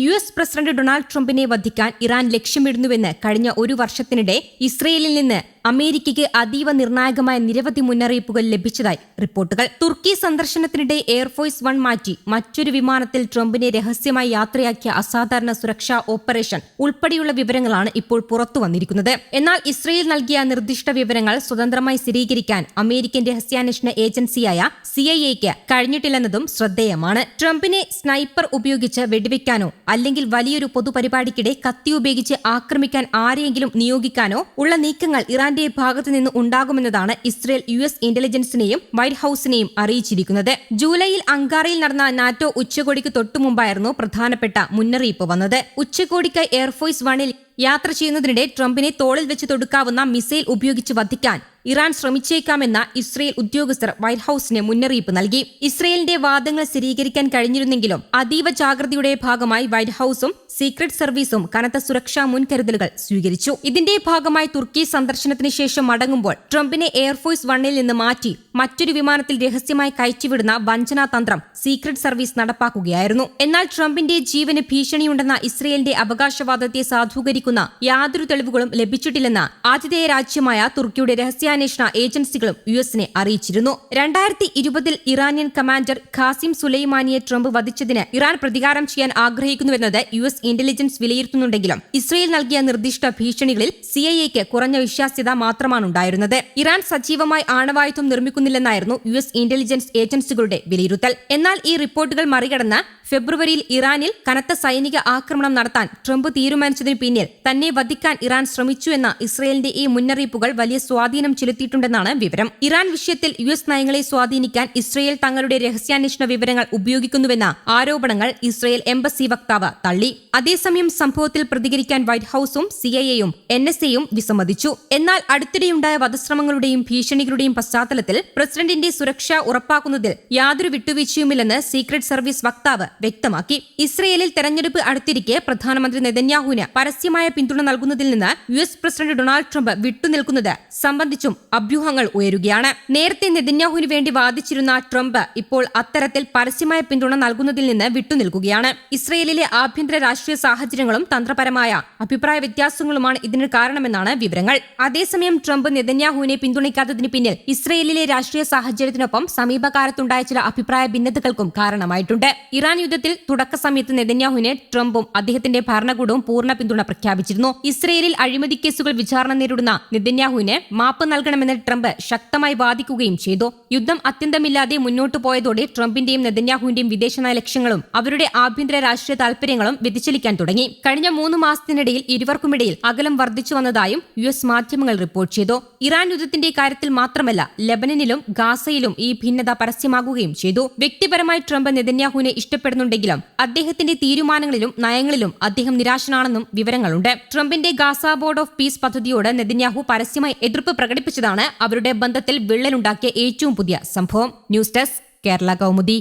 US. President Donald ട്രംപിനെ വധിക്കാൻ Iran ലക്ഷ്യമിടുന്നുവെന്ന് കഴിഞ്ഞ ഒരു വർഷത്തിനിടെ ഇസ്രയേലിൽ നിന്ന് അമേരിക്കയ്ക്ക് അതീവ നിർണായകമായ നിരവധി മുന്നറിയിപ്പുകൾ ലഭിച്ചതായി റിപ്പോർട്ടുകൾ. തുർക്കി സന്ദർശനത്തിനിടെ എയർഫോഴ്സ് 1 മാറ്റി മറ്റൊരു വിമാനത്തിൽ ട്രംപിനെ രഹസ്യമായി യാത്രയാക്കിയ അസാധാരണ സുരക്ഷാ ഓപ്പറേഷൻ ഉൾപ്പെടെയുള്ള വിവരങ്ങളാണ് ഇപ്പോൾ പുറത്തുവന്നിരിക്കുന്നത്. എന്നാൽ ഇസ്രയേൽ നൽകിയ നിർദ്ദിഷ്ട വിവരങ്ങൾ സ്വതന്ത്രമായി സ്ഥിരീകരിക്കാൻ അമേരിക്കൻ രഹസ്യാന്വേഷണ ഏജൻസിയായ CIA-ക്ക് കഴിഞ്ഞിട്ടില്ലെന്നതും ശ്രദ്ധേയമാണ്. ട്രംപിനെ സ്നൈപ്പർ ഉപയോഗിച്ച് വെടിവെക്കാനോ അല്ലെങ്കിൽ വലിയൊരു പൊതുപരിപാടിക്കിടെ കത്തി ഉപയോഗിച്ച് ആക്രമിക്കാൻ ആരെയെങ്കിലും നിയോഗിക്കാനോ ഉള്ള നീക്കങ്ങൾ ഇറാന്റെ ഭാഗത്തുനിന്ന് ഉണ്ടാകുമെന്നതാണ് ഇസ്രയേൽ യു.എസ്. ഇന്റലിജൻസിനെയും വൈറ്റ് ഹൌസിനെയും അറിയിച്ചിരിക്കുന്നത്. ജൂലൈയിൽ അങ്കാറയിൽ നടന്ന നാറ്റോ ഉച്ചകോടിക്ക് തൊട്ടുമുമ്പായിരുന്നു പ്രധാനപ്പെട്ട മുന്നറിയിപ്പ് വന്നത്. ഉച്ചകോടിക്ക് എയർഫോഴ്സ് 1-ൽ യാത്ര ചെയ്യുന്നതിനിടെ ട്രംപിനെ തോളിൽ വെച്ച് തൊടുക്കാവുന്ന മിസൈൽ ഉപയോഗിച്ച് വധിക്കാൻ ഇറാൻ ശ്രമിച്ചേക്കാമെന്ന ഇസ്രയേൽ ഉദ്യോഗസ്ഥർ വൈറ്റ് ഹൌസിന് മുന്നറിയിപ്പ് നൽകി. ഇസ്രയേലിന്റെ വാദങ്ങൾ സ്ഥിരീകരിക്കാൻ കഴിഞ്ഞിരുന്നെങ്കിലും അതീവ ജാഗ്രതയുടെ ഭാഗമായി വൈറ്റ് ഹൌസും സീക്രട്ട് സർവീസും കനത്ത സുരക്ഷാ മുൻകരുതലുകൾ സ്വീകരിച്ചു. ഇതിന്റെ ഭാഗമായി തുർക്കി സന്ദർശനത്തിന് ശേഷം മടങ്ങുമ്പോൾ ട്രംപിനെ എയർഫോഴ്സ് 1-ൽ നിന്ന് മാറ്റി മറ്റൊരു വിമാനത്തിൽ രഹസ്യമായി കയറ്റിവിടുന്ന വഞ്ചനാ തന്ത്രം സീക്രട്ട് സർവീസ് നടപ്പാക്കുകയായിരുന്നു. എന്നാൽ ട്രംപിന്റെ ജീവന് ഭീഷണിയുണ്ടെന്ന ഇസ്രയേലിന്റെ അവകാശവാദത്തെ സാധൂകരിക്കുന്ന യാതൊരു തെളിവുകളും ലഭിച്ചിട്ടില്ലെന്ന് ആതിഥേയ രാജ്യമായ തുർക്കിയുടെ രഹസ്യാന്വേഷണ ഏജൻസികളും യു.എസിനെ അറിയിച്ചിരുന്നു. 2020-ൽ ഇറാനിയൻ കമാൻഡർ ഖാസിം സുലൈമാനിയെ ട്രംപ് വധിച്ചതിന് ഇറാൻ പ്രതികാരം ചെയ്യാൻ ആഗ്രഹിക്കുന്നുവെന്നത് യു.എസ്. ഇന്റലിജൻസ് വിലയിരുത്തുന്നുണ്ടെങ്കിലും ഇസ്രയേൽ നൽകിയ നിർദ്ദിഷ്ട ഭീഷണികളിൽ CIA-ക്ക് കുറഞ്ഞ വിശ്വാസ്യത മാത്രമാണുണ്ടായിരുന്നത്. ഇറാൻ സജീവമായി ആണവായുധം നിർമ്മിക്കുന്നില്ലെന്നായിരുന്നു യു.എസ്. ഇന്റലിജൻസ് ഏജൻസികളുടെ വിലയിരുത്തൽ. എന്നാൽ ഈ റിപ്പോർട്ടുകൾ മറികടന്ന് ഫെബ്രുവരിയിൽ ഇറാനിൽ കനത്ത സൈനിക ആക്രമണം നടത്താൻ ട്രംപ് തീരുമാനിച്ചതിനു പിന്നിൽ തന്നെ വധിക്കാൻ ഇറാൻ ശ്രമിച്ചുവെന്ന ഇസ്രയേലിന്റെ ഈ മുന്നറിയിപ്പുകൾ വലിയ സ്വാധീനം ചെലുത്തിയിട്ടുണ്ടെന്നാണ് വിവരം. ഇറാൻ വിഷയത്തിൽ യു.എസ്. നയങ്ങളെ സ്വാധീനിക്കാൻ ഇസ്രയേൽ തങ്ങളുടെ രഹസ്യാന്വേഷണ വിവരങ്ങൾ ഉപയോഗിക്കുന്നുവെന്ന ആരോപണങ്ങൾ ഇസ്രയേൽ എംബസി വക്താവ് തള്ളി. അതേസമയം സംഭവത്തിൽ പ്രതികരിക്കാൻ വൈറ്റ് ഹൌസും CIA-യും NSA-യും വിസമ്മതിച്ചു. എന്നാൽ അടുത്തിടെയുണ്ടായ വധശ്രമങ്ങളുടെയും ഭീഷണികളുടെയും പശ്ചാത്തലത്തിൽ പ്രസിഡന്റിന്റെ സുരക്ഷ ഉറപ്പാക്കുന്നതിൽ യാതൊരു വിട്ടുവീഴ്ചയുമില്ലെന്ന് സീക്രട്ട് സർവീസ് വക്താവ് വ്യക്തമാക്കി. ഇസ്രയേലിൽ തെരഞ്ഞെടുപ്പ് അടുത്തിരിക്കെ പ്രധാനമന്ത്രി നെതന്യാഹുവിന് പരസ്യമായ പിന്തുണ നൽകുന്നതിൽ നിന്ന് യു.എസ്. പ്രസിഡന്റ് ഡൊണാൾഡ് ട്രംപ് വിട്ടുനിൽക്കുന്നത് സംബന്ധിച്ചും അഭ്യൂഹങ്ങൾ ഉയരുകയാണ്. നേരത്തെ നെതന്യാഹുവിന് വേണ്ടി വാദിച്ചിരുന്ന ട്രംപ് ഇപ്പോൾ അത്തരത്തിൽ പരസ്യമായ പിന്തുണ നൽകുന്നതിൽ നിന്ന് വിട്ടുനിൽക്കുകയാണ്. ഇസ്രയേലിലെ ആഭ്യന്തര രാഷ്ട്രീയ സാഹചര്യങ്ങളും തന്ത്രപരമായ അഭിപ്രായ വ്യത്യാസങ്ങളുമാണ് ഇതിന് കാരണമെന്നാണ് വിവരങ്ങൾ. അതേസമയം ട്രംപ് നെതന്യാഹുവിനെ പിന്തുണയ്ക്കാത്തതിന് പിന്നിൽ ഇസ്രയേലിലെ രാഷ്ട്രീയ സാഹചര്യത്തിനൊപ്പം സമീപകാലത്തുണ്ടായ ചില അഭിപ്രായ ഭിന്നതകൾക്കും കാരണമായിട്ടുണ്ട്. ഇറാൻ യുദ്ധത്തിൽ തുടക്ക സമയത്ത് നെതന്യാഹുവിന് ട്രംപും അദ്ദേഹത്തിന്റെ ഭരണകൂടവും പൂർണ്ണ പിന്തുണ പ്രഖ്യാപിച്ചിരുന്നു. ഇസ്രയേലിൽ അഴിമതി കേസുകൾ വിചാരണ നേരിടുന്ന നെതന്യാഹുവിന് മാപ്പ് നൽകണമെന്ന് ട്രംപ് ശക്തമായി വാദിക്കുകയും ചെയ്തു. യുദ്ധം അത്യന്തമില്ലാതെ മുന്നോട്ടു പോയതോടെ ട്രംപിന്റെയും നെതന്യാഹുവിന്റെയും വിദേശനയ ലക്ഷ്യങ്ങളും അവരുടെ ആഭ്യന്തര രാഷ്ട്രീയ താൽപര്യങ്ങളും വ്യതിചലിക്കാൻ തുടങ്ങി. കഴിഞ്ഞ 3 മാസത്തിനിടയിൽ ഇരുവർക്കുമിടയിൽ അകലം വർദ്ധിച്ചു വന്നതായും യു.എസ്. മാധ്യമങ്ങൾ റിപ്പോർട്ട് ചെയ്തു. ഇറാൻ യുദ്ധത്തിന്റെ കാര്യത്തിൽ മാത്രമല്ല ലെബനനിലും ഗാസയിലും ഈ ഭിന്നത പരസ്യമാകുകയും ചെയ്തു. വ്യക്തിപരമായി ട്രംപ് നെതന്യാഹുവിനെ ഇഷ്ടപ്പെടുന്നുണ്ടെങ്കിലും അദ്ദേഹത്തിന്റെ തീരുമാനങ്ങളിലും നയങ്ങളിലും അദ്ദേഹം നിരാശനാണെന്നും വിവരങ്ങളുണ്ട്. ട്രംപിന്റെ ഗാസ ബോർഡ് ഓഫ് പീസ് പദ്ധതിയോട് നെതന്യാഹു പരസ്യമായി എതിർപ്പ് പ്രകടിപ്പിച്ചതാണ് അവരുടെ ബന്ധത്തിൽ വിള്ളലുണ്ടാക്കിയ ഏറ്റവും പുതിയ സംഭവം. News desk Kerala Kaumudi.